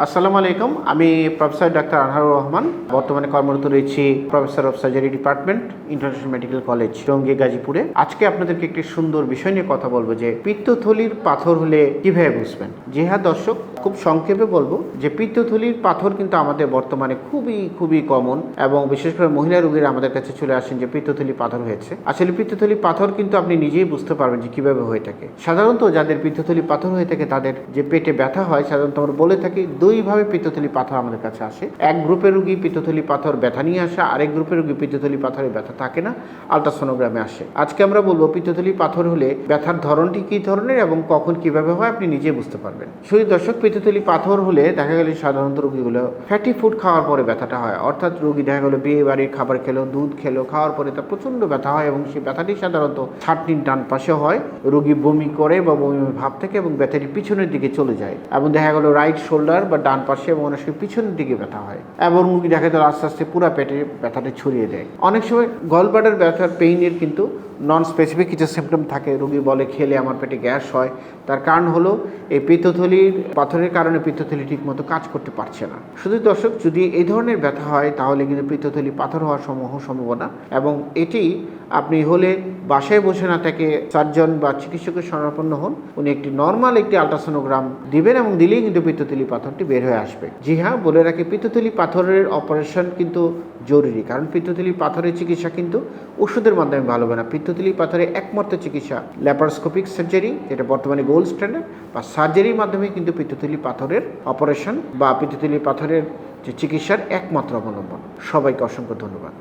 আসসালামু আলাইকুম। আমি প্রফেসর ডাক্তার আনহারুর রহমান। বর্তমানে কর্মরত রয়েছি professor of surgery department, international medical college, Tongi, গাজীপুরে। আজকে আপনাদেরকে একটি সুন্দর বিষয় নিয়ে কথা বলবো যে পিত্তথলির পাথর হলে কিভাবে বুঝবেন। জি হ্যাঁ দর্শক, খুব সংক্ষেপে বলবো যে পিত্তথলির পাথর কিন্তু আমাদের বর্তমানে খুবই কমন, এবং বিশেষ করে মহিলা রোগীরা আমাদের কাছে চলে আসেন যে পিত্তথলি পাথর হয়েছে। আসলে পিত্তথলি পাথর কিন্তু আপনি নিজেই বুঝতে পারবেন যে কিভাবে হয়ে থাকে। সাধারণত যাদের পিত্তথলি পাথর হয়ে থাকে তাদের যে পেটে ব্যথা হয়, সাধারণত আমরা বলে থাকি দুইভাবে পিত্তথলি পাথর আমাদের কাছে আসে। এক গ্রুপের রোগী পিত্তথলি পাথর ব্যথা নিয়ে আসে, আরেক গ্রুপের রোগী পিত্তথলি পাথরে ব্যথা থাকে না, আলট্রাসোনোগ্রামে আসে। আজকে আমরা বলবো পিত্তথলি পাথর হলে ব্যথার ধরনটি কী ধরনের এবং কখন কিভাবে হয় আপনি নিজেই বুঝতে পারবেন। শুধু দর্শক, পিত্তথলি পাথর হলে দেখা গেলে সাধারণত রোগীগুলো ফ্যাটি ফুড খাওয়ার পরে ব্যথাটা হয়, অর্থাৎ রোগী দেখা গেলো বিয়ে বাড়ির খাবার খেলো, দুধ খেলো, খাওয়ার পরে তার প্রচণ্ড ব্যথা হয় এবং সেই ব্যথাটি সাধারণত ছাতির ডান পাশে হয়। রোগী বমি করে বা বমি ভাব থেকে এবং ব্যথাটি পিছনের দিকে চলে যায়, এবং দেখা গেলো রাইট শোল্ডার বা ডান পাশে এবং অনেক সময় পিছনের দিকে ব্যথা হয়, এবং রোগী দেখা গেল আস্তে আস্তে পুরো পেটে ব্যথাটা ছড়িয়ে দেয়। অনেক সময় গলব্লাডার ব্যথার পেইনের কিন্তু নন স্পেসিফিক কিছু সিমটম থাকে। রোগী বলে খেলে আমার পেটে গ্যাস হয়, তার কারণ হলো এই পিত্তথলির পাথরের কারণে পিত্তথলি ঠিকমতো কাজ করতে পারছে না। শুধু দর্শক, যদি এই ধরনের ব্যথা হয় তাহলে কিন্তু পিত্তথলি পাথর হওয়ার সম্ভাবনা, এবং এটি আপনি হলে বাসায় বসে না থেকে সার্জন বা চিকিৎসকের শরণাপন্ন হন। উনি একটি নর্মাল একটি আলট্রাসোনোগ্রাম দিবেন এবং দিলেই কিন্তু পিত্তথলি পাথরটি বের হয়ে আসবে। জি হ্যাঁ, বলে রাখি পিত্তথলি পাথরের অপারেশন কিন্তু জরুরি, কারণ পিত্তথলি পাথরের চিকিৎসা কিন্তু ওষুধের মাধ্যমে ভালো হবে না। পিত্তথলি পাথরের একমাত্র চিকিৎসা ল্যাপারোস্কোপিক সার্জারি, যেটা বর্তমানে গোল্ড স্ট্যান্ডার্ড, বা সার্জারির মাধ্যমে কিন্তু পিত্তথলি পাথরের অপারেশন বা পিত্তথলি পাথরের যে চিকিৎসার একমাত্র অবলম্বন। সবাইকে অসংখ্য ধন্যবাদ।